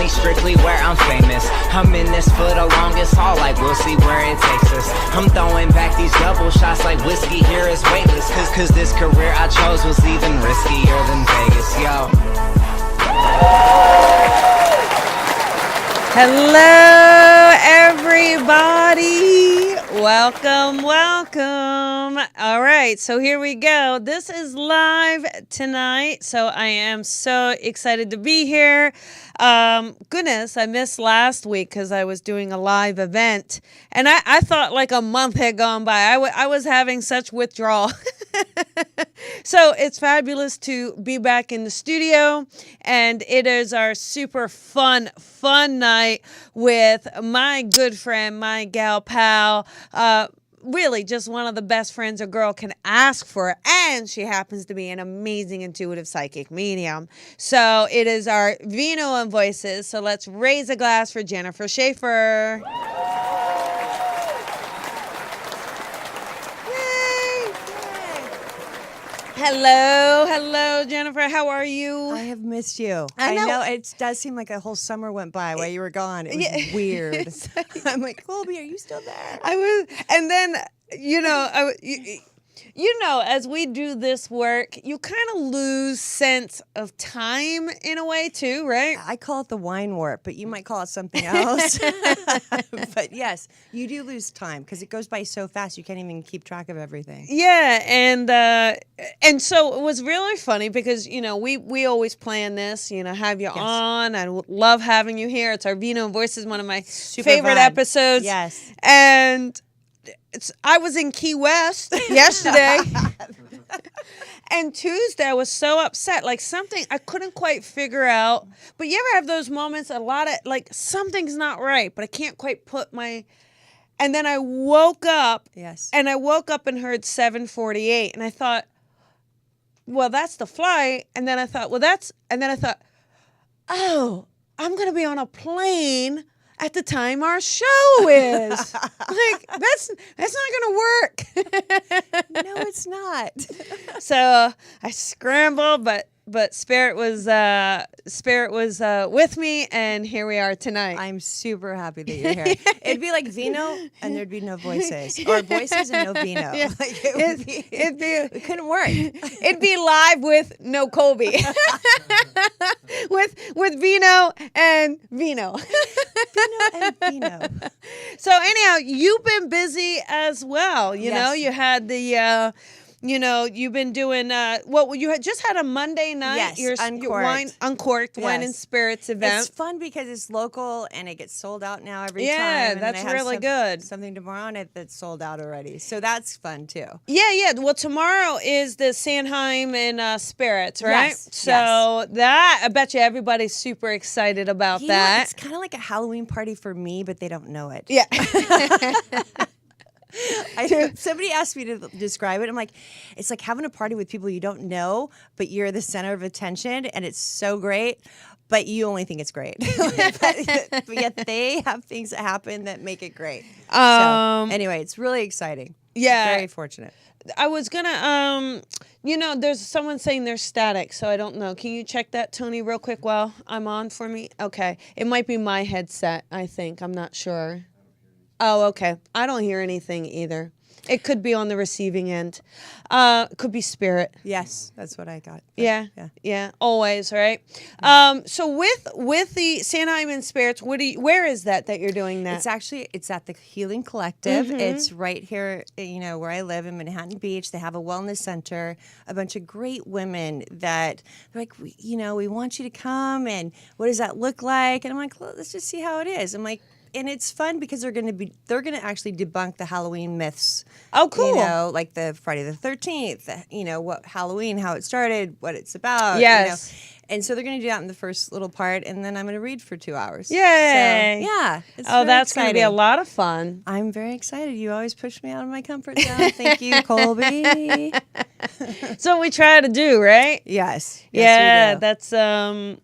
money strictly where I'm famous. I'm in this for the longest haul, like we'll see where it takes us. I'm throwing back these double shots like whiskey here is weightless. Cause this career I chose was even riskier than Vegas, yo. Hello, everybody. Welcome, welcome. All right, so here we go. This is live tonight, so I am so excited to be here. Goodness, I missed last week because I was doing a live event, and I thought like a month had gone by. I was having such withdrawal. So it's fabulous to be back in the studio, and it is our super fun night with my good friend, my gal pal, really just one of the best friends a girl can ask for, and she happens to be an amazing intuitive psychic medium. So it is our Vino Voices. So let's raise a glass for Jennifer Shaffer. Hello, Jennifer. How are you? I have missed you. I know. It does seem like a whole summer went by while you were gone. It was weird. I'm like, Colby, are you still there? I was, and then as we do this work, you kind of lose sense of time in a way too, right? I call it the wine warp, but you might call it something else. But yes, you do lose time because it goes by so fast you can't even keep track of everything. Yeah, and so it was really funny because we always plan this, have you on. I love having you here. It's our Vino Voices, one of my favorite episodes. Yes, and I was in Key West yesterday. And Tuesday I was so upset, like something I couldn't quite figure out. But you ever have those moments, a lot of like something's not right, but I can't quite put my. And then I woke up. Yes. And I woke up and heard 7:48, and I thought, well, that's the flight. And then I thought, oh, I'm gonna be on a plane at the time our show is. Like, that's not gonna work. No, it's not. So I scrambled, but Spirit was with me, and here we are tonight. I'm super happy that you're here. It'd be like Vino, and there'd be no voices, or voices and no Vino. Yeah. Like it couldn't work. It'd be live with no Colby, with Vino and Vino. Vino and Vino. So anyhow, you've been busy as well. You know, you had the. You've been doing you had just had a Monday night. Yes, Uncorked Wine and Spirits event. It's fun because it's local and it gets sold out now every time. Yeah, that's really good. Something tomorrow night that's sold out already, so that's fun too. Yeah. Well, tomorrow is the Sanheim and Spirits, right? Yes. So that I bet you everybody's super excited about that. It's kind of like a Halloween party for me, but they don't know it. Yeah. Somebody asked me to describe it. I'm like, it's like having a party with people you don't know, but you're the center of attention, and it's so great, but you only think it's great. but yet they have things that happen that make it great. So anyway, it's really exciting. Yeah. Very fortunate. I was gonna, there's someone saying there's static, so I don't know. Can you check that, Tony, real quick while I'm on for me? Okay. It might be my headset, I think. I'm not sure. Oh, okay. I don't hear anything either. It could be on the receiving end. Could be Spirit. Yes, that's what I got. Yeah. Always, right? So with the Sanheim and Spirits, where is that you're doing that? It's at the Healing Collective. Mm-hmm. It's right here, where I live in Manhattan Beach. They have a wellness center, a bunch of great women that they're like, we want you to come, and what does that look like? And I'm like, well, let's just see how it is. I'm like, and it's fun because they're going to actually debunk the Halloween myths. Oh, cool. Like the Friday the 13th, what Halloween, how it started, what it's about. Yes. And so they're going to do that in the first little part, and then I'm going to read for 2 hours. Yay. So, yeah. That's going to be a lot of fun. I'm very excited. You always push me out of my comfort zone. Thank you, Colby. That's what we try to do, right? Yes. Yeah, that's I'm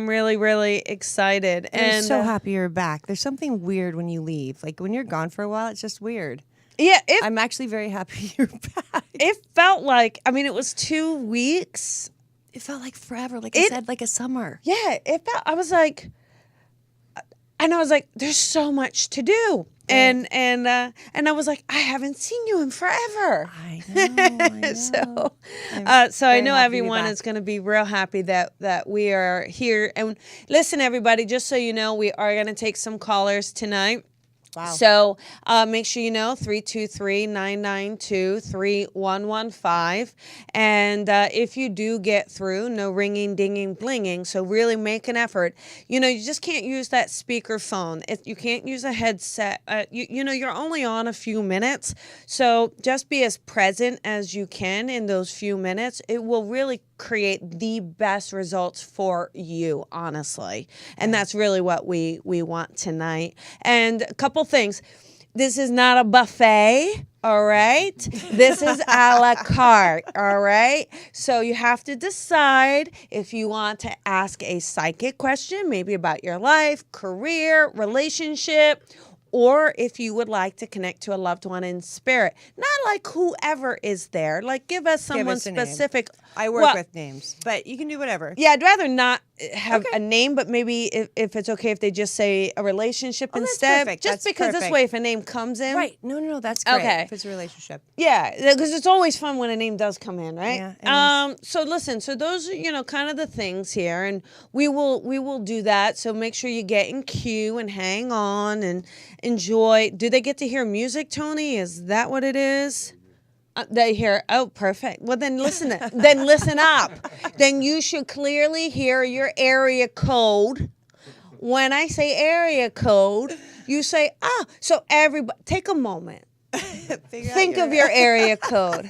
really, really excited. I'm so happy you're back. There's something weird when you leave. Like when you're gone for a while, it's just weird. Yeah, I'm actually very happy you're back. It felt like, it was 2 weeks, it felt like forever. Like I said, like a summer. Yeah, it felt. I was like, there's so much to do. And I was like, I haven't seen you in forever. I know. So I know everyone is going to be real happy that we are here. And listen, everybody, just so you know, we are going to take some callers tonight. Wow. So make sure you know 323-992-3115. And if you do get through, no ringing, dinging, blinging. So really make an effort. You just can't use that speaker phone. You can't use a headset. You're only on a few minutes. So just be as present as you can in those few minutes. It will really create the best results for you, honestly. And that's really what we want tonight. And a couple things. This is not a buffet, all right? This is a la carte, all right? So you have to decide if you want to ask a psychic question, maybe about your life, career, relationship, or if you would like to connect to a loved one in spirit. Not like whoever is there. Like give us someone specific. I work with names, but you can do whatever. Yeah, I'd rather not have a name, but maybe if it's okay if they just say a relationship instead. Perfect. Just because this way, if a name comes in. Right. No, that's great. Okay. If it's a relationship. Yeah, because it's always fun when a name does come in, right? Yeah, so listen, so those are, kind of the things here, and we will do that. So make sure you get in queue and hang on and enjoy. Do they get to hear music, Tony? Is that what it is? They hear, oh, perfect. Well, then listen up. Then you should clearly hear your area code. When I say area code, you say, so everybody, take a moment. Think of your area code.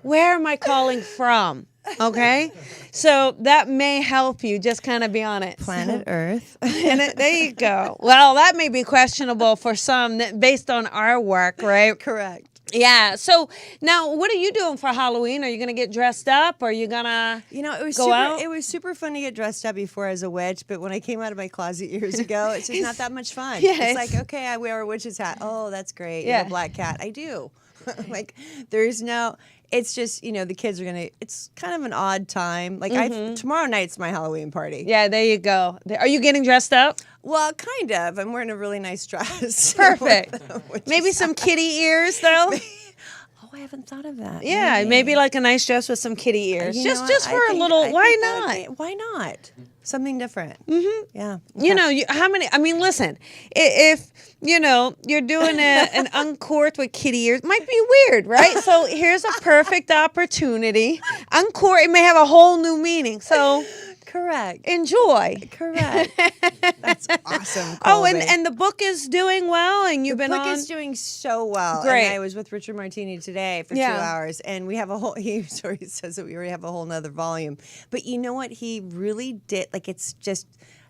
Where am I calling from? Okay? So that may help you just kind of be on it. Planet Earth. And there you go. Well, that may be questionable for some based on our work, right? Correct. Yeah. So now, what are you doing for Halloween? Are you going to get dressed up? Or are you going to It was super fun to get dressed up before as a witch, but when I came out of my closet years ago, it's just not that much fun. Yeah, it's like, okay, I wear a witch's hat. Oh, that's great. Yeah. You have a black cat. I do. Like, there's no... It's just, the kids are it's kind of an odd time. Like, tomorrow night's my Halloween party. Yeah, there you go. Are you getting dressed up? Well, kind of. I'm wearing a really nice dress. Perfect. Maybe some kitty ears, though. Oh, I haven't thought of that. Yeah, maybe like a nice dress with some kitty ears. Just for a little, why not? Why not? Something different. Mm-hmm. Yeah. How many, listen, if, you're doing an uncorked with kitty ears, might be weird, right? So here's a perfect opportunity. Uncorked, it may have a whole new meaning. So correct. Enjoy. Correct. That's awesome. Colby. Oh, and the book is doing well, and you've been on. The book is doing so well. Great. And I was with Richard Martini today for 2 hours, and we have a whole. He says that we already have a whole nother volume. But you know what? He really did. Like, it's just.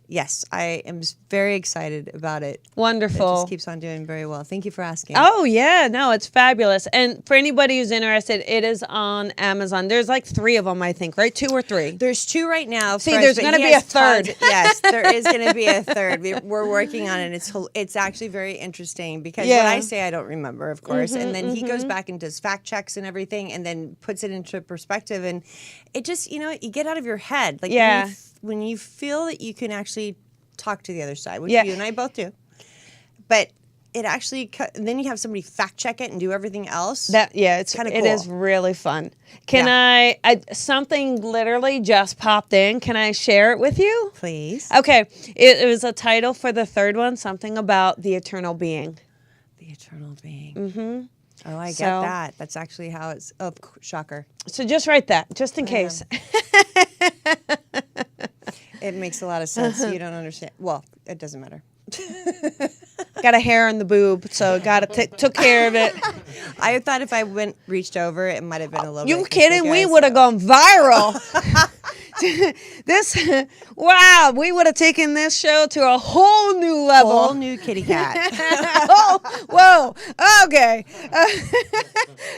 Yes, I am very excited about it. Wonderful. It just keeps on doing very well. Thank you for asking. Oh, yeah. No, it's fabulous. And for anybody who's interested, it is on Amazon. There's like 3 of them, I think, right? 2 or 3? There's 2 right now. See, there's going to be a third. Yes, there is going to be a third. We're working on it. It's actually very interesting because what I say I don't remember, of course. And then he goes back and does fact checks and everything and then puts it into perspective. And it just, you get out of your head. Like, when you feel that you can actually talk to the other side, which you and I both do, but it actually, then you have somebody fact check it and do everything else. It's kind of cool. It is really fun. Can I something literally just popped in. Can I share it with you? Please. Okay. It was a title for the third one, something about the eternal being. The eternal being. Mm-hmm. Oh, I get that. That's actually how it's, shocker. So just write that, just in case. It makes a lot of sense. You don't understand. Well, it doesn't matter. Got a hair in the boob, so took care of it. I thought if I reached over, it might have been a little bit. You kidding? We would have gone viral. Wow, we would have taken this show to a whole new level. Whole new kitty cat. Whoa, okay.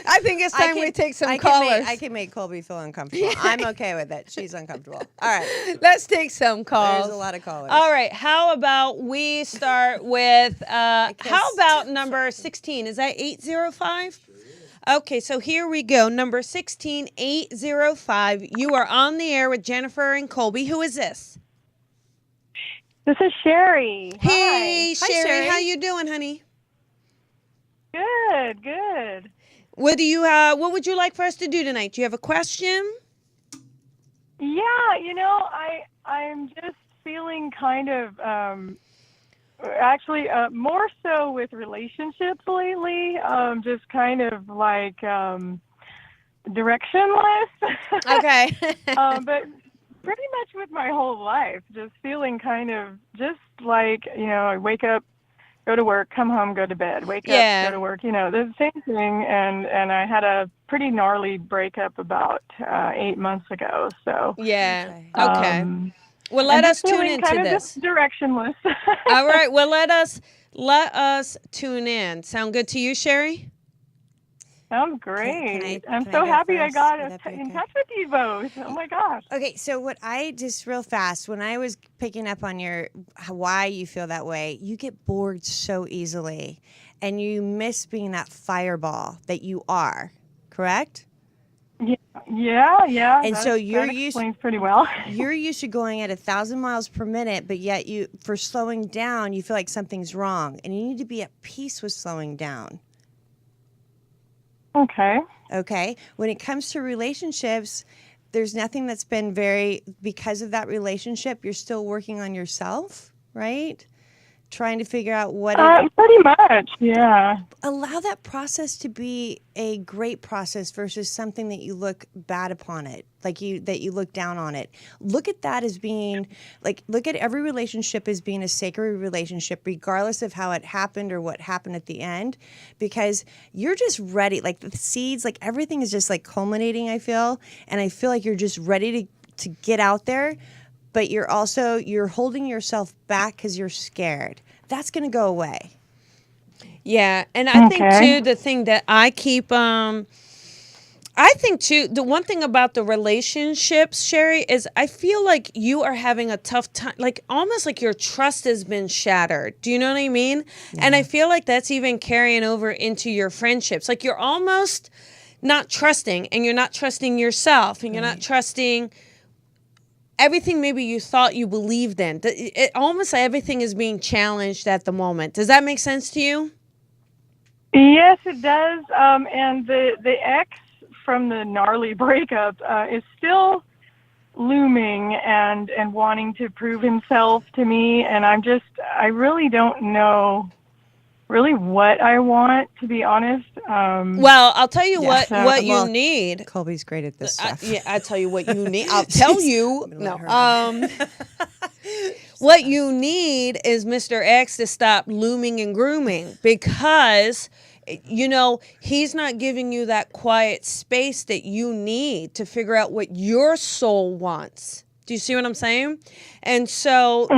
I think it's time we take some callers. I can make Colby feel uncomfortable. I'm okay with it. She's uncomfortable. All right. Let's take some calls. There's a lot of callers. All right, how about we start with, how about number 16? Is that 805? Okay, so here we go. Number 16805. You are on the air with Jennifer and Colby. Who is this? This is Sherry. Hey, Hi, Sherry. Sherry. How you doing, honey? Hi. Good. What would you like for us to do tonight? Do you have a question? Yeah, I'm just feeling kind of actually more so with relationships lately. Just kind of like directionless. Okay. But pretty much with my whole life, just feeling kind of just like, I wake up, go to work, come home, go to bed, wake up, go to work, the same thing. And I had a pretty gnarly breakup about 8 months ago. So, Yeah. Okay. Well, let I'm us just tune feeling into kind of this. just directionless. All right. Well, let us tune in. Sound good to you, Sherry? Sounds great. I'm can I so go happy I first? got Would that be in okay? touch with you both. Oh my gosh. Okay, so what I just real fast, when I was picking up on your why you feel that way, you get bored so easily and you miss being that fireball that you are, correct? Yeah. And so that explains pretty well. you're used to going at 1,000 miles per minute, but yet for slowing down, you feel like something's wrong and you need to be at peace with slowing down. Okay. Okay. When it comes to relationships, there's nothing that's been because of that relationship, you're still working on yourself, right? Trying to figure out Pretty much, yeah. allow that process to be a great process versus something that you look bad upon it, that you look down on it. Look at that as being look at every relationship as being a sacred relationship, regardless of how it happened or what happened at the end, because you're just ready. Like the seeds, like everything is just like culminating, I feel. And I feel like you're just ready to get out there. But you're holding yourself back because you're scared. That's going to go away. Yeah, and I think too the thing that I keep I think too the one thing about the relationships, Sherry, is I feel like you are having a tough time, like almost like your trust has been shattered. Do you know what I mean? Yeah. And I feel like that's even carrying over into your friendships. Like you're almost not trusting, and you're not trusting yourself, and you're not trusting everything maybe you thought you believed in. It almost like everything is being challenged at the moment. Does that make sense to you? Yes, it does. And the ex from the gnarly breakup is still looming and wanting to prove himself to me. And I really don't know really what I want, to be honest. Well, I'll tell you what you need. Colby's great at this stuff. I tell you what you need. I'll tell you. No. What you need is Mr. X to stop looming and grooming, because he's not giving you that quiet space that you need to figure out what your soul wants. Do you see what I'm saying? And so,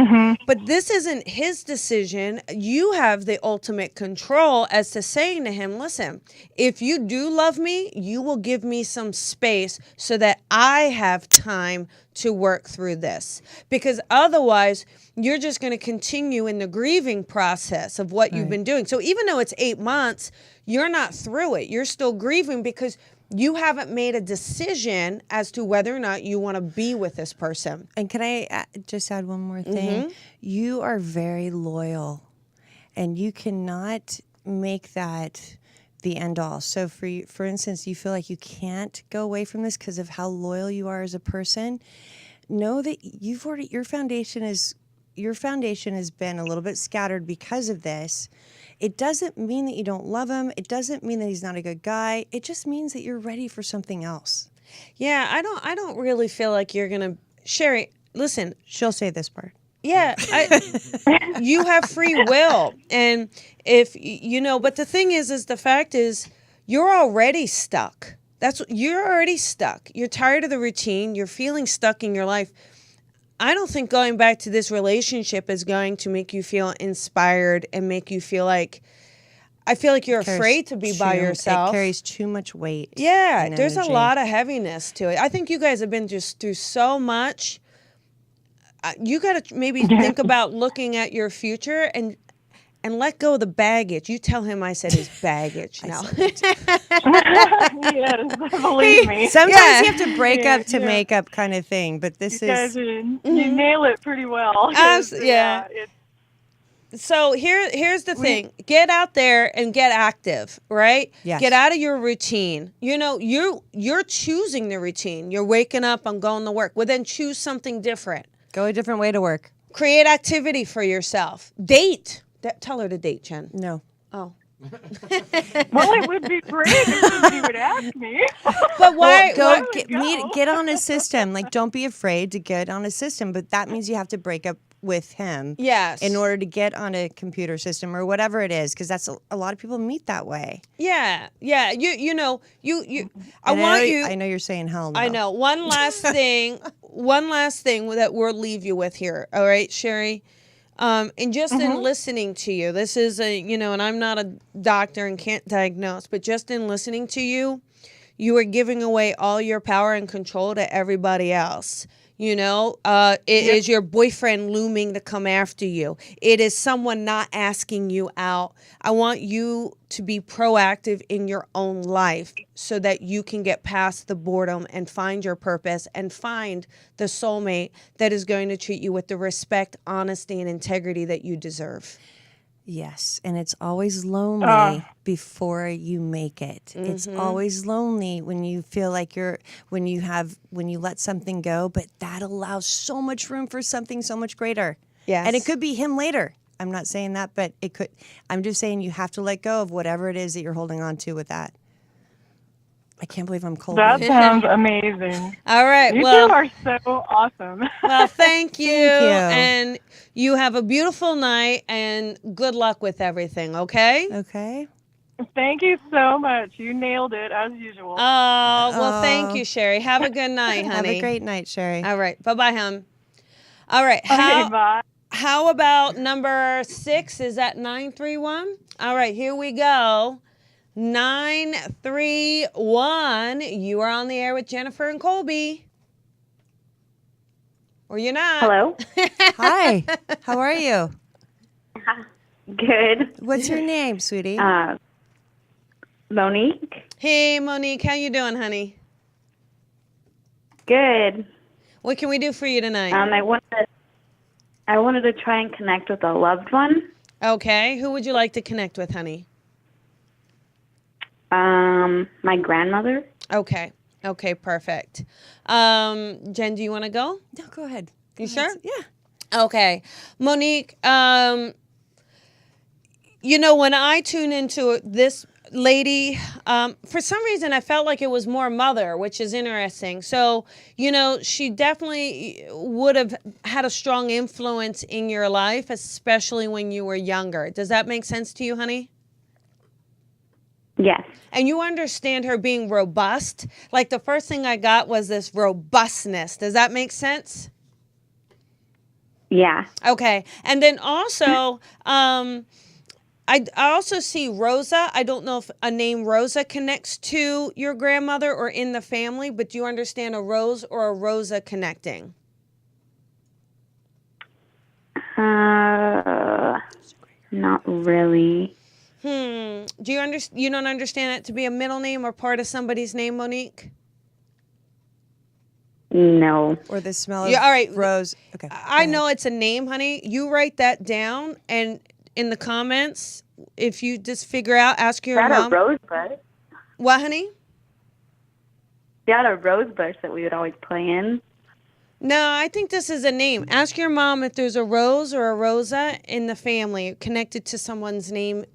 but this isn't his decision. You have the ultimate control as to saying to him, listen, if you do love me, you will give me some space so that I have time to work through this. Because otherwise, you're just going to continue in the grieving process of what you've been doing. So even though it's 8 months, you're not through it. You're still grieving because you haven't made a decision as to whether or not you want to be with this person. And can I just add one more thing? You are very loyal, and you cannot make that the end all. So for instance, you feel like you can't go away from this because of how loyal you are as a person. Know that your foundation has been a little bit scattered because of this. It doesn't mean that you don't love him. It doesn't mean that he's not a good guy. It just means that you're ready for something else. Yeah, I don't really feel like you're going to... Sherry, listen. She'll say this part. Yeah, you have free will. And but the thing is the fact is you're already stuck. You're already stuck. You're tired of the routine. You're feeling stuck in your life. I don't think going back to this relationship is going to make you feel inspired and make you feel like, I feel like you're afraid to be by yourself. It carries too much weight. Yeah, there's a lot of heaviness to it. I think you guys have been just through so much. You got to maybe think about looking at your future and and let go of the baggage. You tell him I said his baggage now. Yes, believe me. Sometimes Yeah. you have to break up to Yeah. make up kind of thing, but this You guys, is you nail it pretty well. 'Cause, Yeah. it's, So here's the thing. Get out there and get active, right? Yes. Get out of your routine. You know, you're choosing the routine. You're waking up, I'm going to work. Well, then choose something different. go a different way to work. Create activity for yourself. Date. Tell her to date, Jen. No. Oh. well, it would be great if somebody would ask me. But why? Go why- get on a system. Like, don't be afraid to get on a system, but that means you have to break up with him. Yes. In order to get on a computer system or whatever it is, because that's a lot of people meet that way. Yeah. You know, you I And want you I know you're saying hell no. I know. One last thing that we'll leave you with here. All right, Sherry. And just in listening to you, this is and I'm not a doctor and can't diagnose, but just in listening to you, you are giving away all your power and control to everybody else. It is your boyfriend looming to come after you. It is someone not asking you out. I want you to be proactive in your own life so that you can get past the boredom and find your purpose and find the soulmate that is going to treat you with the respect, honesty, and integrity that you deserve. Yes, and it's always lonely before you make it. It's always lonely when you feel like when you let something go, but that allows so much room for something so much greater. Yes. And it could be him later. I'm not saying that, but it could. I'm just saying you have to let go of whatever it is that you're holding on to with that. I can't believe I'm cold. That sounds amazing. All right. You Well, two are so awesome. well, thank you. Thank you. And you have a beautiful night and good luck with everything, okay? Okay. Thank you so much. You nailed it as usual. Oh, well, thank you, Sherry. Have a good night, honey. Have a great night, Sherry. All right. Bye-bye, hon. All right. Okay, bye. How about number 6? Is that 931? All right, here we go. 931. You are on the air with Jennifer and Colby. Or you're not. Hello. Hi. How are you? Good. What's your name, sweetie? Monique. Hey, Monique. How you doing, honey? Good. What can we do for you tonight? I wanted to try and connect with a loved one. Okay. Who would you like to connect with, honey? My grandmother. Okay. Okay, perfect. Jen, do you want to go? No, go ahead. You sure? Yeah. Okay. Monique, when I tune into this lady, for some reason I felt like it was more mother, which is interesting. So, she definitely would have had a strong influence in your life, especially when you were younger. Does that make sense to you, honey? Yes. And you understand her being robust? Like the first thing I got was this robustness. Does that make sense? Yeah. Okay. And then also, I also see Rosa. I don't know if a name Rosa connects to your grandmother or in the family, but do you understand a Rose or a Rosa connecting? Not really. Do you don't understand it to be a middle name or part of somebody's name, Monique? No. Or the smell of Yeah, all right. rose. Okay. I know it's a name, honey. You write that down, and in the comments, if you just figure out, ask your Is that mom. a rose bush? What, honey? They had a rose bush that we would always play in. No, I think this is a name. Ask your mom if there's a Rose or a Rosa in the family connected to someone's name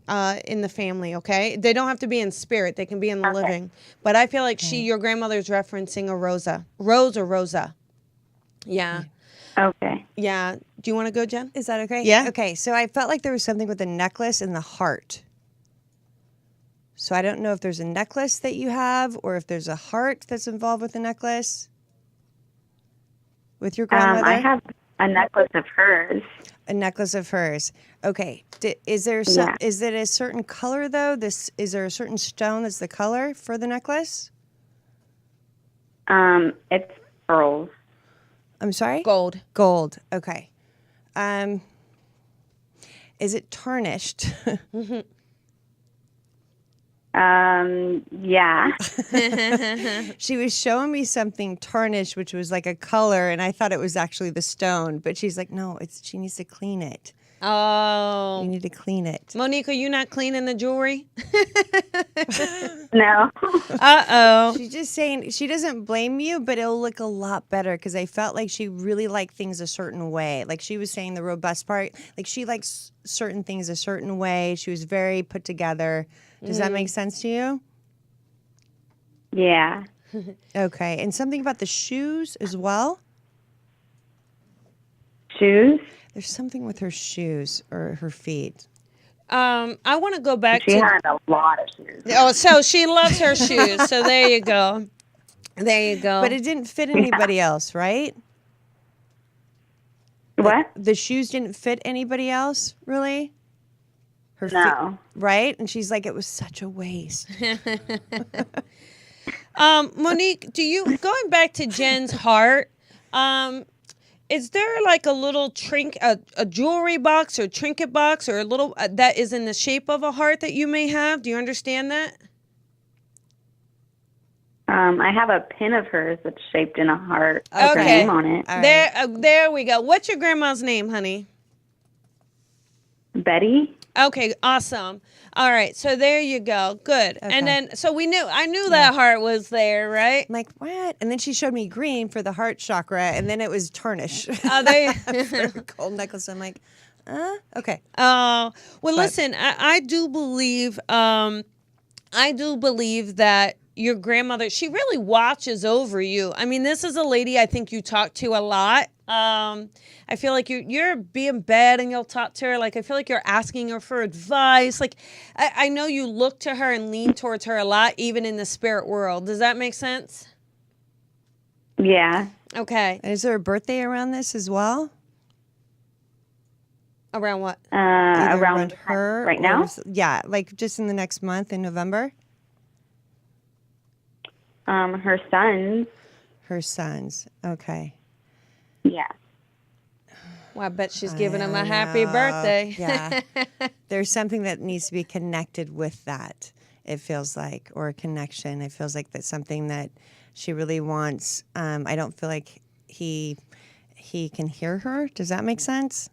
in the family, okay? They don't have to be in spirit. They can be in the living. But I feel like your grandmother's referencing a Rosa. Rose or Rosa. Yeah. Okay. Yeah. Do you want to go, Jen? Is that okay? Yeah. Okay, so I felt like there was something with the necklace and the heart. So I don't know if there's a necklace that you have or if there's a heart that's involved with the necklace. With your grandmother? I have a necklace of hers. A necklace of hers. Okay. Is there is it a certain color though? Is there a certain stone that's the color for the necklace? It's pearls. I'm sorry? Gold. Gold. Okay. Is it tarnished? Yeah. She was showing me something tarnished, which was like a color, and I thought it was actually the stone. But she's like, no, she needs to clean it. You Oh. need to clean it. Monique, are you not cleaning the jewelry? No. Uh-oh. She's just saying she doesn't blame you, but it'll look a lot better because I felt like she really liked things a certain way. Like she was saying the robust part, like she likes certain things a certain way. She was very put together. Does that make sense to you? Yeah. Okay. And something about the shoes as well? Shoes? There's something with her shoes or her feet. I want to go back She to... had a lot of shoes. Oh, so she loves her shoes. So there you go. There you go. But it didn't fit anybody else, right? What? The shoes didn't fit anybody else, really? Her No. right? And she's like, it was such a waste. Monique, going back to Jen's heart, is there like a little a jewelry box or trinket box or a little that is in the shape of a heart that you may have? Do you understand that? I have a pin of hers that's shaped in a heart with her Okay. name on it. All right. There we go. What's your grandma's name, honey? Betty? Okay, awesome. All right, so there you go. Good. Okay. And then, so I knew that heart was there, right? I'm like, what? And then she showed me green for the heart chakra, and then it was tarnish. Oh, there. For a gold necklace. I'm like, okay. Oh, well, listen, I do believe that your grandmother, she really watches over you. I mean, this is a lady I think you talk to a lot. I feel like you're being bad and you'll talk to her. Like, I feel like you're asking her for advice. Like, I know you look to her and lean towards her a lot, even in the spirit world. Does that make sense? Yeah. Okay. And is there a birthday around this as well? Around what? Either Around her right or now? yeah, like just in the next month in November. Her sons. Her sons. Okay. Yeah. Well, I bet she's giving him a I happy know. birthday. Yeah. There's something that needs to be connected with that, it feels like, or a connection. It feels like that's something that she really wants. I don't feel like he can hear her. Does that make sense?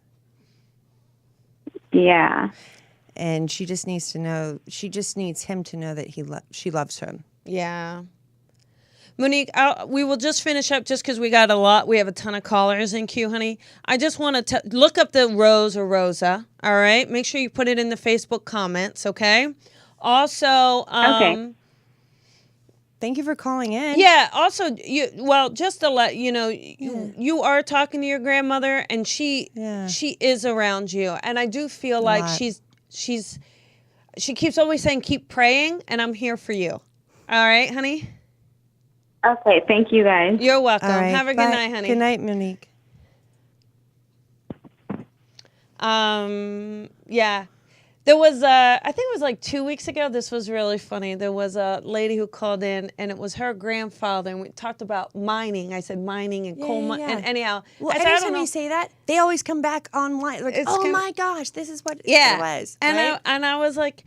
Yeah. And she just needs to know, she just needs him to know that she loves him. Yeah. Monique, we will just finish up just because we got a lot. We have a ton of callers in queue, honey. I just want to look up the Rose or Rosa, all right? Make sure you put it in the Facebook comments, okay? Also, Okay. Thank you for calling in. yeah, also, just to let you know, you are talking to your grandmother, and she is around you. And I do feel like lot. she keeps always saying, keep praying, and I'm here for you. All right, honey? Okay. Thank you, guys. You're welcome. All right, Have a good bye. night, honey. Good night, Monique. Yeah. There was, I think it was like 2 weeks ago. This was really funny. There was a lady who called in, and it was her grandfather, and we talked about mining. I said mining and coal mining. And anyhow, well, I said, I don't anytime know. you say that, they always come back online. Like, It's oh kinda- my gosh, this is what Yeah. it was. And right? I was like,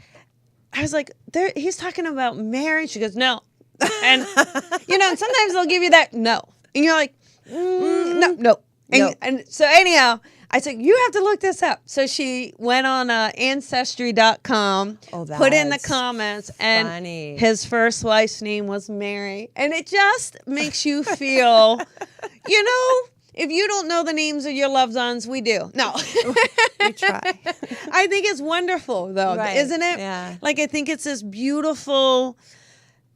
he's talking about marriage. She goes, no. And, and sometimes they'll give you that no. And you're like, no. And so anyhow, I said, you have to look this up. So she went on Ancestry.com, put in the that's comments, and funny. his first wife's name was Mary. And it just makes you feel, if you don't know the names of your loved ones, we do. No. We try. I think it's wonderful, though, Right. isn't it? Yeah. Like, I think it's this beautiful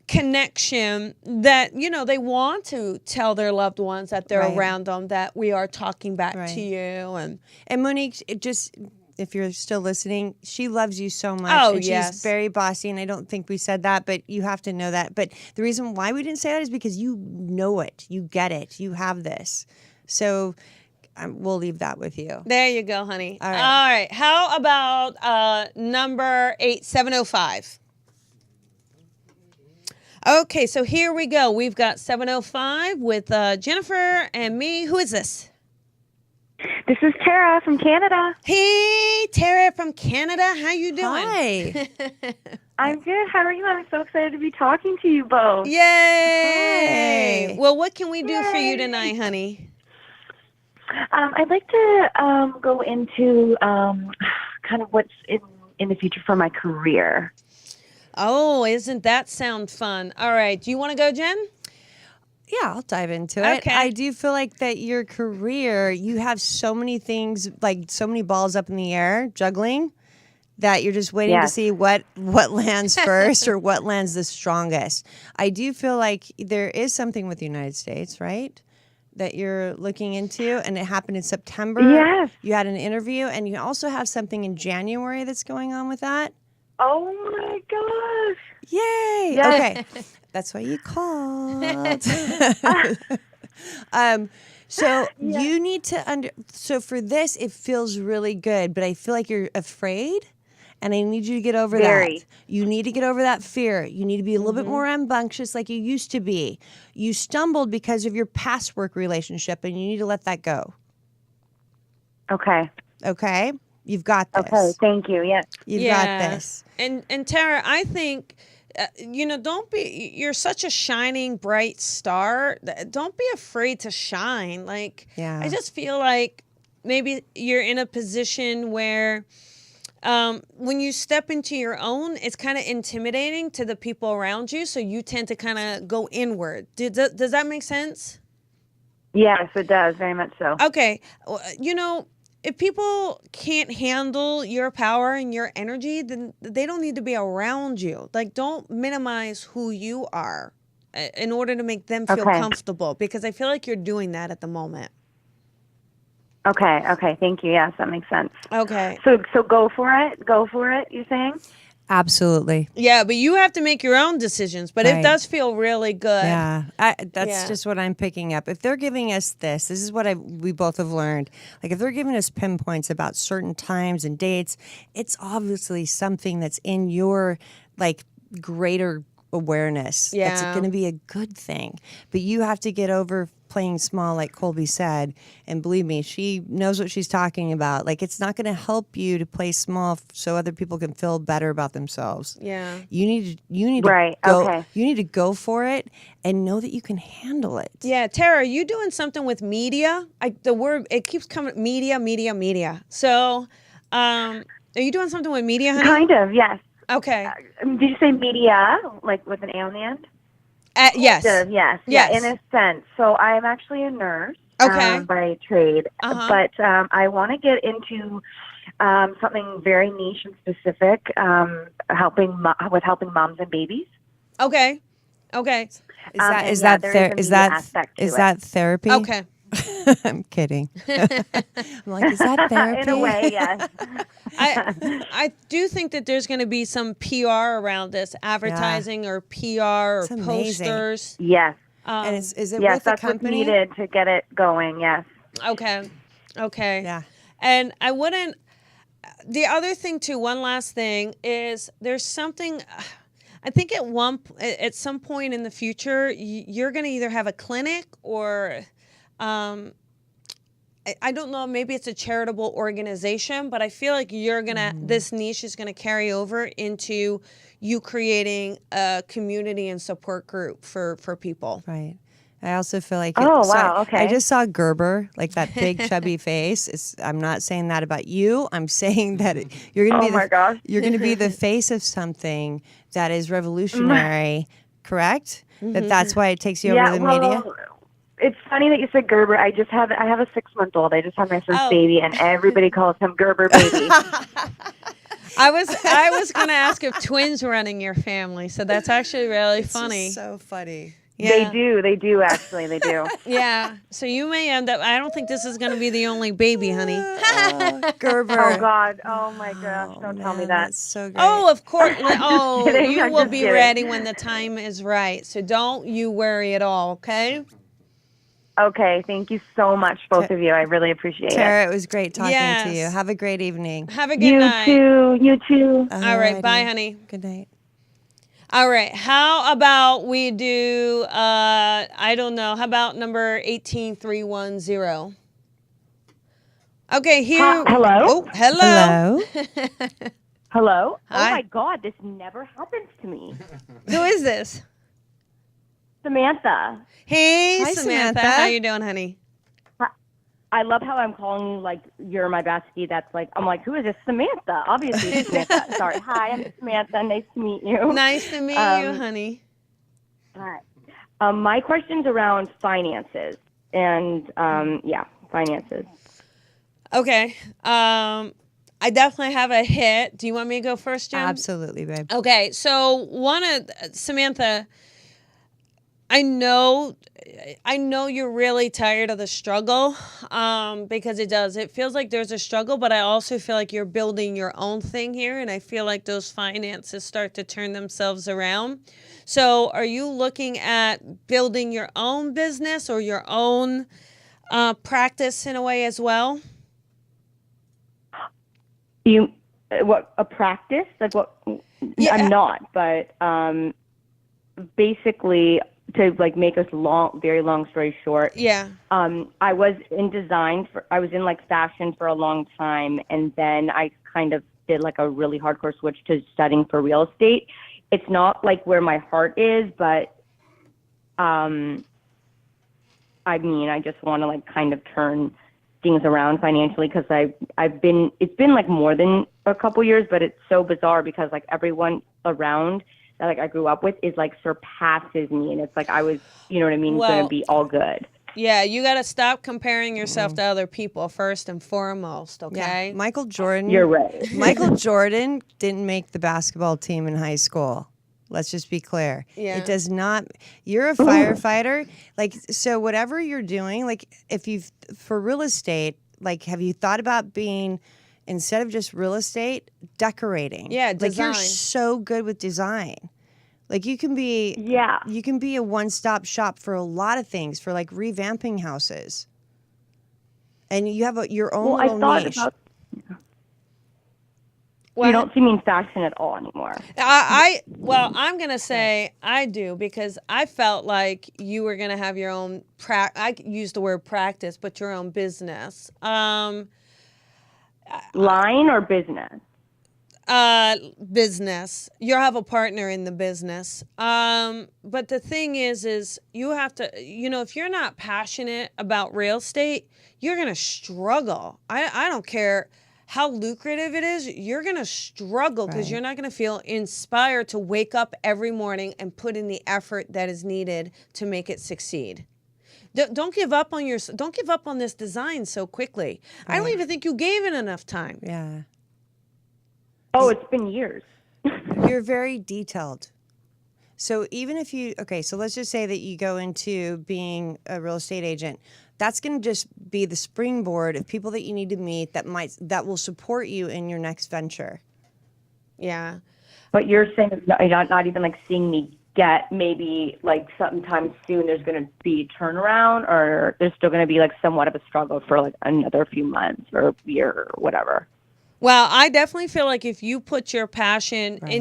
connection that, they want to tell their loved ones that they're Right. around them, that we are talking back Right. to you. And Monique, if you're still listening, she loves you so much. Oh, and yes. She's very bossy, and I don't think we said that, but you have to know that. But the reason why we didn't say that is because you know it. You get it. You have this. So we'll leave that with you. There you go, honey. All right. All right. How about number 8705? Okay, so here we go. We've got 705 with Jennifer and me. Who is this? This is Tara from Canada. Hey, Tara from Canada. How you doing? Hi. I'm good. How are you? I'm so excited to be talking to you both. Yay! Hi. Well, what can we do for you tonight, honey? I'd like to go into kind of what's in the future for my career. Oh, isn't that sound fun? All right. Do you want to go, Jen? Yeah, I'll dive into it. Okay. I do feel like that your career, you have so many things, like so many balls up in the air, juggling, that you're just waiting to Yes. see what lands first or what lands the strongest. I do feel like there is something with the United States, right? That you're looking into, and it happened in September. Yes. You had an interview, and you also have something in January that's going on with that. Oh my gosh. Yay! Yes. Okay, that's why you called. So you need to So for this, it feels really good, but I feel like you're afraid, and I need you to get over Very. that. You need to get over that fear. You need to be a little bit more rambunctious, like you used to be. You stumbled because of your past work relationship, and you need to let that go. Okay. Okay, you've got this. Okay. Thank you. Yes. You've got this. And Tara, I think, don't be, you're such a shining, bright star. Don't be afraid to shine. Like, Yeah. I just feel like maybe you're in a position where when you step into your own, it's kind of intimidating to the people around you. So you tend to kind of go inward. Does that make sense? Yes, it does. Very much so. Okay. If people can't handle your power and your energy, then they don't need to be around you. Like, don't minimize who you are in order to make them feel comfortable, because I feel like you're doing that at the moment. Okay. Okay. Thank you. Yes, that makes sense. Okay. So go for it. Go for it. You're saying? Absolutely. Yeah, but you have to make your own decisions. But it Right. does feel really good. Yeah, that's Yeah. just what I'm picking up. If they're giving us this is what we both have learned. Like, if they're giving us pinpoints about certain times and dates, it's obviously something that's in your, like, greater awareness. Yeah. That's going to be a good thing. But you have to get over playing small, like Colby said. And believe me, she knows what she's talking about. Like, it's not going to help you to play small so other people can feel better about themselves. Yeah. You need Right, to go. okay. You need to go for it and know that you can handle it. Yeah, Tara, are you doing something with media? The word, it keeps coming, media. So, are you doing something with media, honey? Kind of. Yes. Okay. Did you say media, like with an A on the end? Yes. Yes. Yes. Yeah, in a sense. So I am actually a nurse Okay. by trade, Uh-huh. but I want to get into something very niche and specific, helping moms and babies. Okay. Okay. Is there that is a media aspect to it. therapy? Okay. I'm kidding. I'm like, is that therapy? In a way, yes. I do think that there's going to be some PR around this, advertising or PR or It's amazing. posters. Yes. And is it Yes, with a that's what's company? needed to get it going. Yes. Okay. Yeah. And I wouldn't. The other thing too, one last thing is there's something. I think at some point in the future, you're going to either have a clinic or. I don't know, maybe it's a charitable organization, but I feel like this niche is gonna carry over into you creating a community and support group for people. Right. I also feel like wow, okay. I just saw Gerber, like that big chubby face. I'm not saying that about you. I'm saying that you're going to be my gosh. you're going to be the face of something that is revolutionary, correct? That's why it takes you over the media. It's funny that you said Gerber. I have a 6-month-old. I just had my first baby, and everybody calls him Gerber baby. I was going to ask if twins were running your family, so that's actually really funny. It's so funny. Yeah. They do actually, they do. Yeah. So you may end up. I don't think this is going to be the only baby, honey. Gerber. Oh God! Oh my gosh! Don't tell me that. That's so great. Oh, of course. Oh, kidding. you I'm will just be kidding. ready when the time is right. So don't you worry at all. Okay. Okay, thank you so much, both of you. I really appreciate Tara, it was great talking to Yes. you. Have a great evening. Have a it. good night. You too. All right. Alrighty. Bye, honey. Good night. All right. How about we do, I don't know, how about number 18310? Okay, here. Hello? Oh, hello. Hello. Hello? Hi. Oh my God, this never happens to me. Who is this? Samantha. Hey, Hi, Samantha. Samantha. How you doing, honey? I love how I'm calling you like you're my bestie. That's like, I'm like, who is this? Samantha. Obviously, it's Samantha. Sorry. Hi, I'm Samantha. Nice to meet you. Nice to meet you, honey. Hi. My question's around finances. And finances. Okay. I definitely have a hit. Do you want me to go first, Jen? Absolutely, babe. Okay. So Samantha, I know you're really tired of the struggle, because it feels like there's a struggle, but I also feel like you're building your own thing here, and I feel like those finances start to turn themselves around. So are you looking at building your own business or your own practice in a way as well? What, a practice? Like what? Yeah. I'm not, but basically, to like make a very long story short, Yeah. I was in like fashion for a long time, and then I kind of did like a really hardcore switch to studying for real estate. It's not like where my heart is, but I just want to like kind of turn things around financially, because it's been like more than a couple years, but it's so bizarre because like everyone around that like I grew up with is like surpasses me, and it's like I was, you know what I mean, going to be all good. Yeah, you got to stop comparing yourself to other people first and foremost, okay? Yeah. Michael Jordan. You're right. Michael Jordan didn't make the basketball team in high school. Let's just be clear. Yeah. It does not. You're a firefighter. Like, so whatever you're doing, like for real estate, like, have you thought about being, instead of just real estate, decorating? Yeah, Like, you're design. so good with design. Like, you can be a one-stop shop for a lot of things, for like revamping houses. And you have your own little niche. You don't see me in fashion at all anymore. I'm going to say I do, because I felt like you were going to have your own, I use the word practice, but your own business. Line or business? Business. You'll have a partner in the business. But the thing is you have to, if you're not passionate about real estate, you're going to struggle. I don't care how lucrative it is, you're going to struggle, because you're not going to feel inspired to wake up every morning and put in the effort that is needed to make it succeed. Don't give up on this design so quickly. I don't even think you gave it enough time. Yeah. Oh, it's been years. You're very detailed. So even if so let's just say that you go into being a real estate agent. That's going to just be the springboard of people that you need to meet that will support you in your next venture. Yeah. But you're saying not even like seeing me get maybe like sometime soon there's going to be a turnaround, or there's still going to be like somewhat of a struggle for like another few months or a year or whatever? Well, I definitely feel like if you put your passion I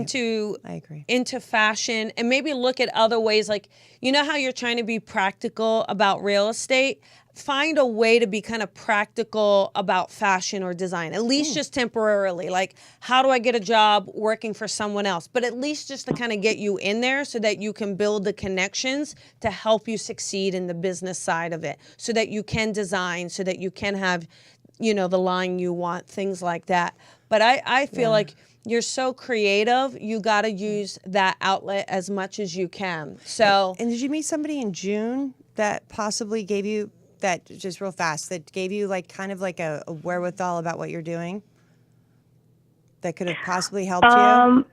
agree. into fashion, and maybe look at other ways, like, you know how you're trying to be practical about real estate? Find a way to be kind of practical about fashion or design, at least just temporarily. Like, how do I get a job working for someone else? But at least just to kind of get you in there so that you can build the connections to help you succeed in the business side of it, so that you can design, so that you can have, the line you want, things like that. But I feel like you're so creative, you got to use that outlet as much as you can. So. And did you meet somebody in June that possibly gave you that, just real fast, that gave you like kind of like a wherewithal about what you're doing that could have possibly helped you?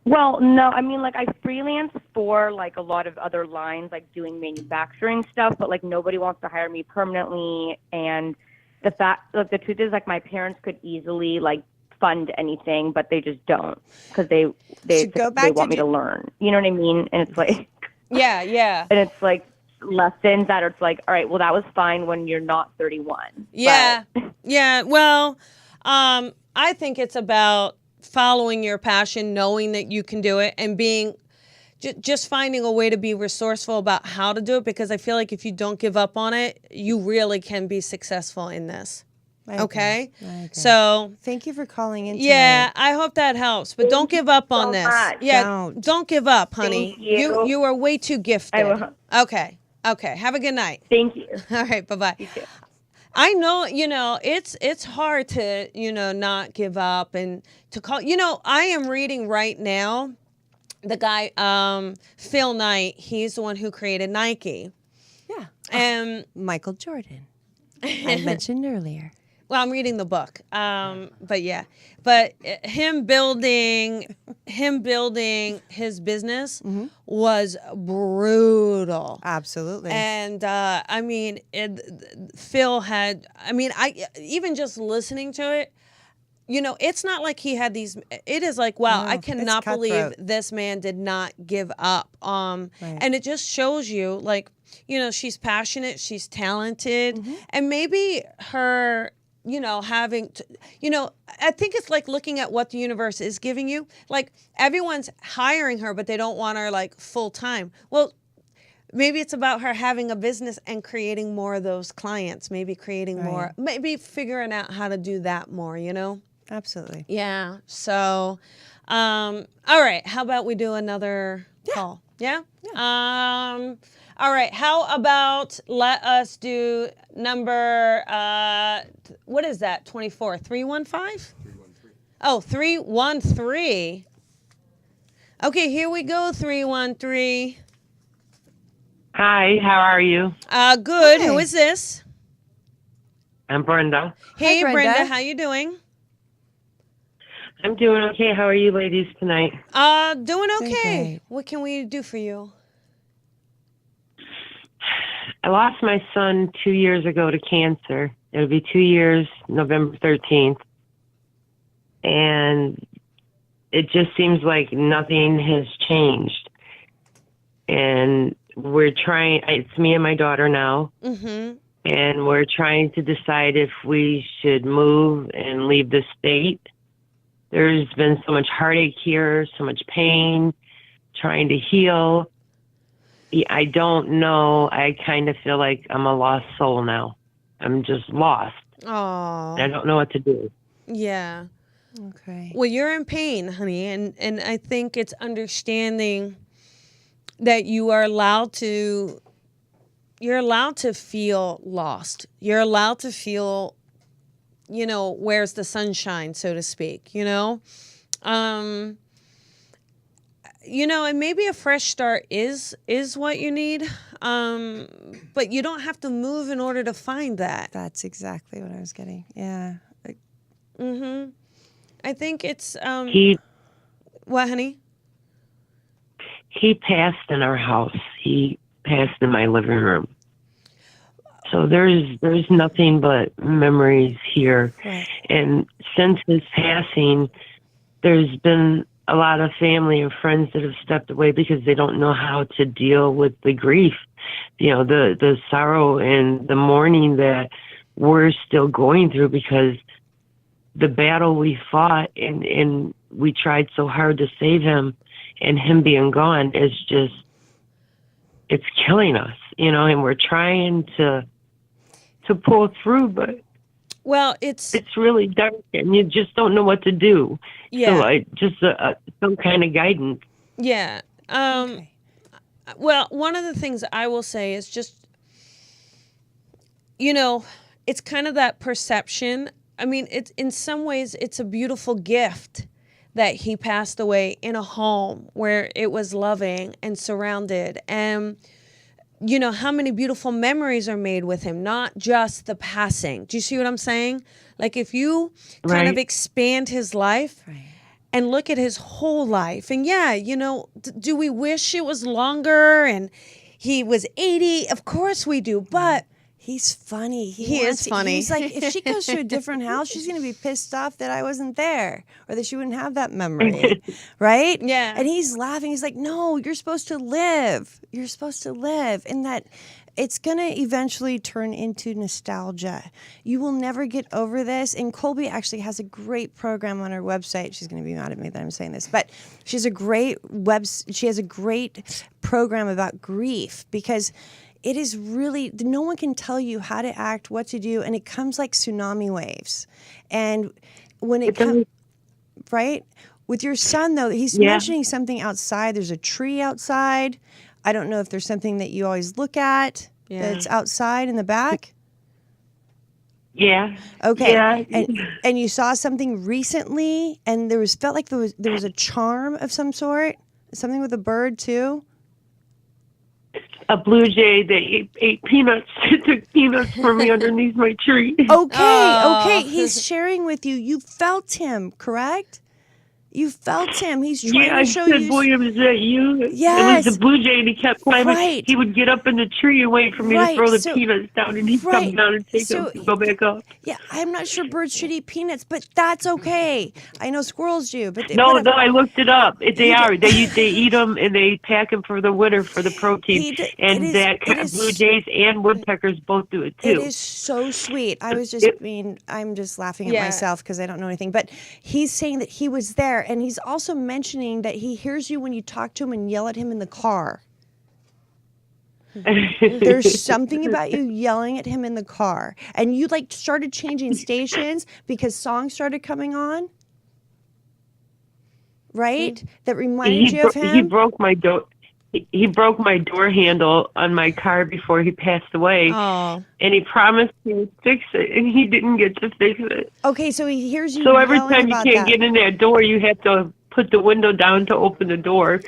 Well, no, I mean, like I freelance for like a lot of other lines, like doing manufacturing stuff, but like nobody wants to hire me permanently. And the truth is, like, my parents could easily like fund anything, but they just don't, because they want me to learn. You know what I mean? And it's like, yeah. And it's like lessons that are, it's like, all right, well, that was fine when you're not 31. Yeah, yeah. Well, I think it's about following your passion, knowing that you can do it, and being just finding a way to be resourceful about how to do it, because I feel like if you don't give up on it, you really can be successful in this. I agree. Okay? I agree. So, Thank you for calling in yeah, tonight. I hope that helps, but don't give up on so this. much. Yeah, don't give up, honey. Thank you. You are way too gifted. I will. Okay. Have a good night. Thank you. All right, bye-bye. You too. I know, it's hard to, not give up and to call. I am reading right now the guy, Phil Knight. He's the one who created Nike. Yeah. And Michael Jordan. I mentioned earlier. well, I'm reading the book. But him building his business was brutal. Absolutely. And Phil had. I even just listening to it. It's not like he had these. It is like, wow, No, I it's cannot believe cutthroat. this man did not give up. And it just shows you, like, she's passionate, she's talented, and maybe her, having, I think it's like looking at what the universe is giving you. Like, everyone's hiring her, but they don't want her like full time. Well, maybe it's about her having a business and creating more of those clients. Maybe creating more. Maybe figuring out how to do that more. Absolutely. Yeah. So, all right. How about we do another call? Yeah? All right. How about let us do number, what is that? 24? 315? 313. Oh, 313. Okay, here we go, 313. Hi, how are you? Good. Hi. Who is this? I'm Brenda. Hey, Brenda. Brenda. How you doing? I'm doing okay. How are you ladies tonight? Doing okay. great. What can we do for you? I lost my son 2 years ago to cancer. It'll be 2 years, November 13th. And it just seems like nothing has changed. And we're trying, it's me and my daughter now. Mm-hmm. And we're trying to decide if we should move and leave the state. There's been so much heartache here, so much pain, trying to heal. I don't know. I kind of feel like I'm a lost soul now. I'm just lost. Oh. I don't know what to do. Yeah. Okay. Well, you're in pain, honey, and I think it's understanding that you are allowed to. You're allowed to feel lost. You're allowed to feel, where's the sunshine, so to speak, and maybe a fresh start is what you need, but you don't have to move in order to find that. That's exactly what I was getting. Yeah. Mm-hmm. I think it's He what, honey? passed in our house. He passed in my living room. So there's nothing but memories here. Right. And since his passing, there's been a lot of family and friends that have stepped away because they don't know how to deal with the grief, the sorrow and the mourning that we're still going through, because the battle we fought and we tried so hard to save him, and him being gone is just, it's killing us, and we're trying to pull through, but Well, it's really dark and you just don't know what to do. yeah. So I just some kind of guidance. Yeah. Okay. Well, one of the things I will say is just, it's kind of that perception. I mean, it's in some ways it's a beautiful gift that he passed away in a home where it was loving and surrounded, and how many beautiful memories are made with him, not just the passing. Do you see what I'm saying? Like, if you kind of Right. expand his life and look at his whole life, and do we wish it was longer and he was 80? Of course we do, but He's funny. He is funny. He's like, if she goes to a different house, she's going to be pissed off that I wasn't there or that she wouldn't have that memory. Right? Yeah. And he's laughing. He's like, no, you're supposed to live. You're supposed to live. And that, it's going to eventually turn into nostalgia. You will never get over this. And Colby actually has a great program on her website. She's going to be mad at me that I'm saying this, but she has a great program about grief, because it is really, no one can tell you how to act, what to do, and it comes like tsunami waves. And when it comes, right? With your son, though, he's mentioning something outside. There's a tree outside. I don't know if there's something that you always look at that's outside in the back. Yeah. Okay. Yeah. And you saw something recently, and felt like there was a charm of some sort, something with a bird too. A blue jay that ate peanuts, took peanuts for me underneath my tree. Okay. He's sharing with you. You felt him, correct? You felt him. He's trying to show I said, you. William, is that you? Yes. It was the blue jay, and he kept climbing. Right. He would get up in the tree and wait for me to throw the peanuts down, and he'd come down and take them to go back up. Yeah, I'm not sure birds should eat peanuts, but that's okay. I know squirrels do, but No, I looked it up. They eat them, and they pack them for the winter for the protein. Blue jays and woodpeckers both do it too. It is so sweet. I'm just laughing at myself because I don't know anything. But he's saying that he was there, and he's also mentioning that he hears you when you talk to him and yell at him in the car. There's something about you yelling at him in the car, and you started changing stations because songs started coming on, right? That reminded you of him. He broke my door. He broke my door handle on my car before he passed away, and he promised he would fix it, and he didn't get to fix it. Okay, so he hears you. So every time you can't get in that door, you have to put the window down to open the door.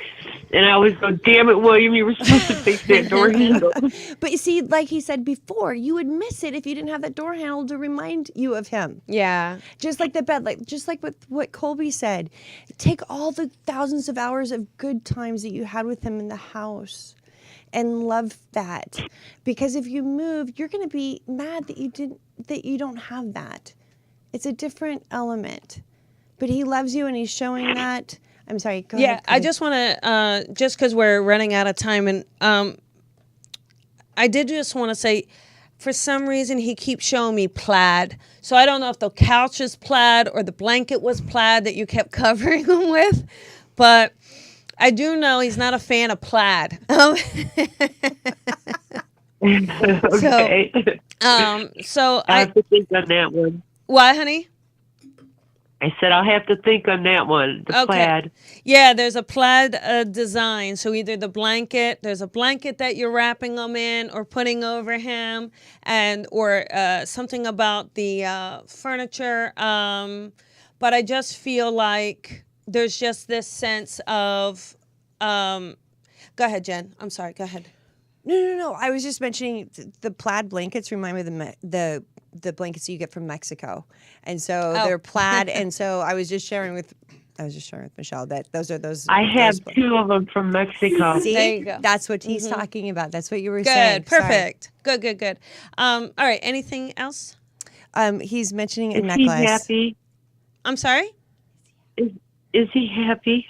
And I always go, damn it, William, you were supposed to fix that door handle. But you see, like he said before, you would miss it if you didn't have that door handle to remind you of him. Yeah. Just like the bed, just like what Colby said. Take all the thousands of hours of good times that you had with him in the house and love that. Because if you move, you're going to be mad that you don't have that. It's a different element. But he loves you, and he's showing that. I'm sorry. Go ahead. I just want to, just because we're running out of time, and I did just want to say, for some reason, he keeps showing me plaid. So I don't know if the couch is plaid or the blanket was plaid that you kept covering him with, but I do know he's not a fan of plaid. Okay. So I have to think on that one. What, honey? I said I'll have to think on that one. The plaid. Yeah, there's a plaid design. So either there's a blanket that you're wrapping him in or putting over him, or something about the furniture. But I just feel like there's just this sense of. Go ahead, Jen. I'm sorry. Go ahead. No. I was just mentioning the plaid blankets remind me of the blankets that you get from Mexico, and so they're plaid. And so I was just sharing with Michelle that those. I have two of them from Mexico. See, there you go. That's what he's talking about. That's what you were saying. Good, perfect. Sorry. Good. All right. Anything else? He's mentioning a Is necklace. he happy? I'm sorry. Is he happy?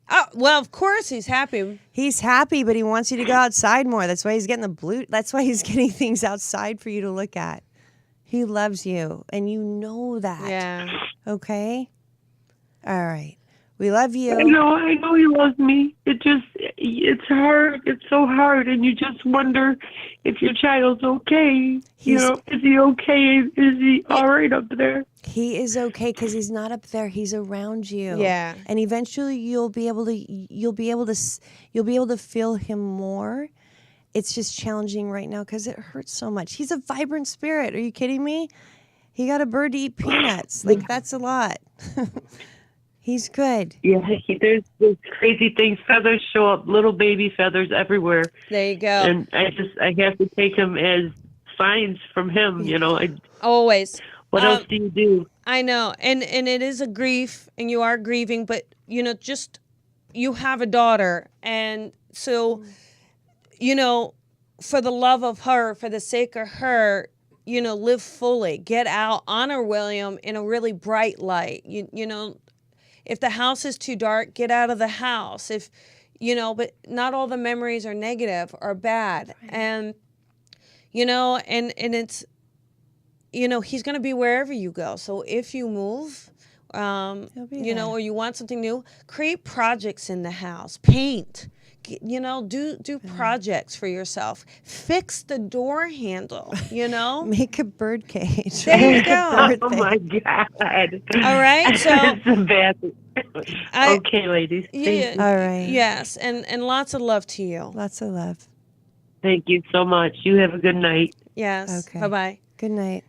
Oh, well, of course he's happy. He's happy, but he wants you to go outside more. That's why he's getting That's why he's getting things outside for you to look at. He loves you, and you know that. Yeah. Okay? All right. We love you. I know he loves me. It's hard. It's so hard, and you just wonder if your child's okay. Is he okay? Is he all right up there? He is okay because he's not up there. He's around you. Yeah. And eventually you'll be able to feel him more. It's just challenging right now because it hurts so much. He's a vibrant spirit. Are you kidding me? He got a bird to eat peanuts. That's a lot. He's good. Yeah, there's crazy things. Feathers show up, little baby feathers everywhere. There you go. And I have to take them as signs from him, Always. What else do you do? I know. And it is a grief, and you are grieving, but, just you have a daughter. And so, for the love of her, for the sake of her, live fully. Get out. Honor William in a really bright light. If the house is too dark, get out of the house. But not all the memories are negative or bad. Right. And and it's, he's going to be wherever you go. So if you move, there. or you want something new, create projects in the house, paint, do projects for yourself, fix the door handle, Make a bird cage. There you go. Oh my God. All right. So It's a bad. Okay, ladies. yeah, All right. yes. And lots of love to you. Lots of love. Thank you so much. You have a good night. Yes. Okay. Bye-bye. Good night.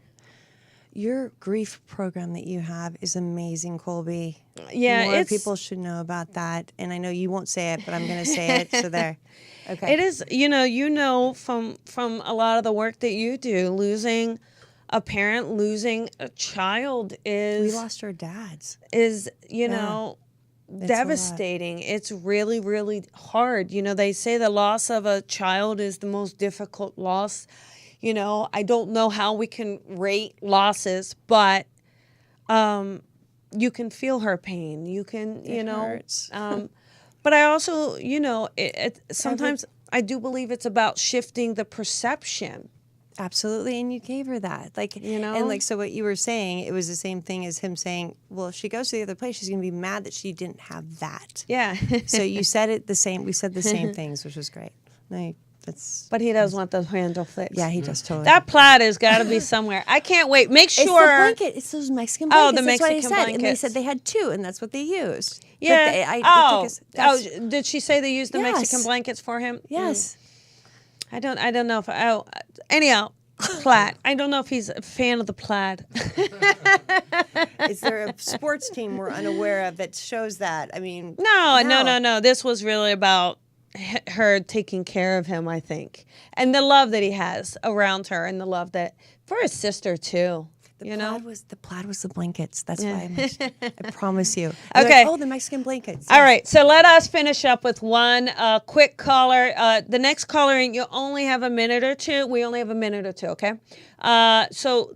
Your grief program that you have is amazing, Colby. Yeah, More people should know about that. And I know you won't say it, but I'm going to say it. So there. Okay. It is, from a lot of the work that you do, losing a parent, losing a child We lost our dads. is, It's devastating. It's really, really hard. They say the loss of a child is the most difficult loss. I don't know how we can rate losses, but you can feel her pain. You can, It hurts. but I also, sometimes I do believe it's about shifting the perception. Absolutely, and you gave her that, and so what you were saying, it was the same thing as him saying, well, if she goes to the other place, she's going to be mad that she didn't have that. Yeah. So you said it the same. We said the same things, which was great. But he does want the handle fixed. Yeah, he does totally. That plaid has got to be somewhere. I can't wait. Make sure. It's the blanket. It's those Mexican blankets. Oh, the that's what I Mexican said. And they blankets. said they had 2, and that's what they used. But Yeah. Did she say they used the Yes. Mexican blankets for him? Yes. I don't know if anyhow, plaid. I don't know if he's a fan of the plaid. Is there a sports team we're unaware of that shows that? I mean, No. This was really about her taking care of him, I think, and the love that he has around her, and the love that for his sister too. The plaid was the blankets. That's why I promise you. Okay. Like, the Mexican blankets. All right, so let us finish up with one quick caller. The next caller, and you only have a minute or two. We only have a minute or two, okay? So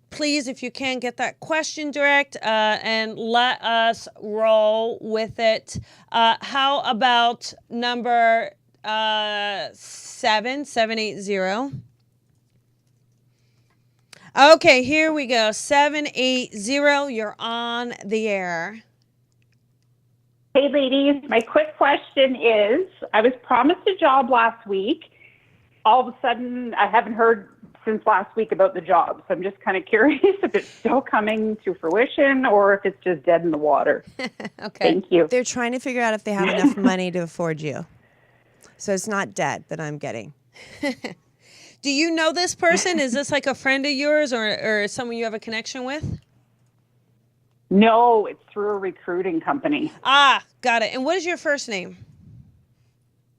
please, if you can, get that question direct and let us roll with it. How about number 780? Okay, here we go. 780, you're on the air. Hey, ladies. My quick question is, I was promised a job last week. All of a sudden, I haven't heard since last week about the job. So I'm just kind of curious if it's still coming to fruition or if it's just dead in the water. Okay. Thank you. They're trying to figure out if they have enough money to afford you. So it's not dead that I'm getting. Do you know this person? Is this like a friend of yours or someone you have a connection with? No, it's through a recruiting company. Ah, got it. And what is your first name?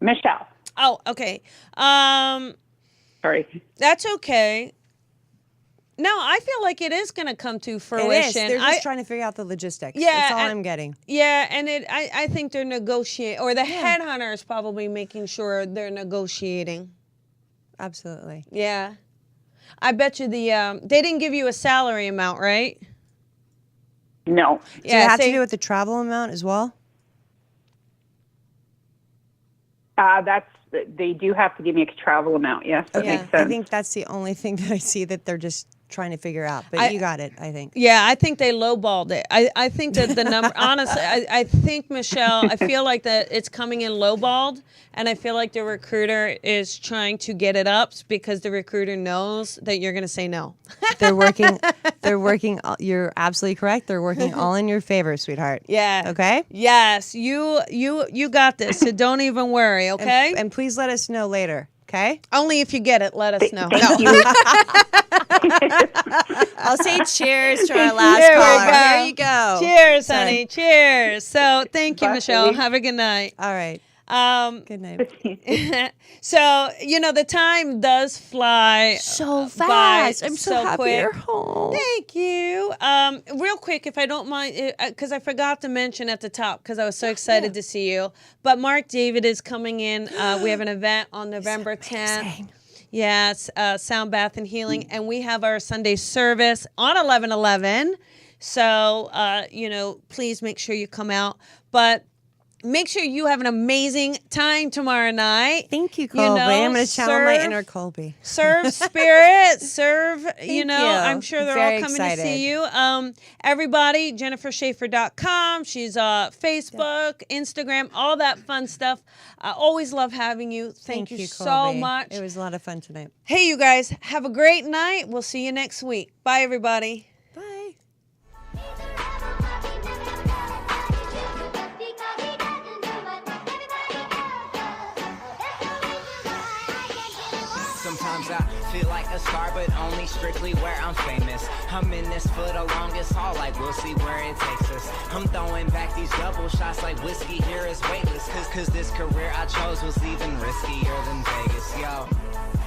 Michelle. Oh, okay. Sorry. That's okay. No, I feel like it is going to come to fruition. It is. They're just trying to figure out the logistics. Yeah, That's all I'm getting. Yeah, and I think they're negotiating, or the headhunter is probably making sure they're negotiating. Absolutely. Yeah. I bet you they didn't give you a salary amount, right? No. Does it have to do with the travel amount as well? They do have to give me a travel amount. Yes, that makes sense. I think that's the only thing that I see that they're just trying to figure out. But you got it, I think. Yeah, I think they lowballed it. I think that the number, honestly, I think, Michelle, I feel like that it's coming in lowballed, and I feel like the recruiter is trying to get it up because the recruiter knows that you're going to say no. They're working, you're absolutely correct. They're working all in your favor, sweetheart. Yeah. Okay? Yes, you got this, so don't even worry, okay? And please let us know later, okay? Only if you get it, let us know. Thank you. I'll say cheers to our last There we caller. go. There you go. Cheers, Sorry. honey. Cheers. So thank you, Bye. Michelle. Have a good night. All right. Good night. So, the time does fly So by fast. I'm so happy quick. you're home. Thank you. Real quick, if I don't mind, because I forgot to mention at the top because I was so excited to see you. But Mark David is coming in. We have an event on November 10th. Yes, Sound Bath and Healing. And we have our Sunday service on 11/11. So, please make sure you come out. But make sure you have an amazing time tomorrow night. Thank you, Colby. I'm going to channel my inner Colby. Serve spirit, serve, Thank you. I'm sure they're Very all coming excited. to see you. Everybody, JenniferShaffer.com. She's Facebook, Instagram, all that fun stuff. I always love having you. Thank you so Colby. much. It was a lot of fun tonight. Hey, you guys, have a great night. We'll see you next week. Bye, everybody. Bye. Sometimes I feel like a star, but only strictly where I'm famous. I'm in this for the longest haul, like we'll see where it takes us. I'm throwing back these double shots like whiskey here is weightless. Cause this career I chose was even riskier than Vegas, yo.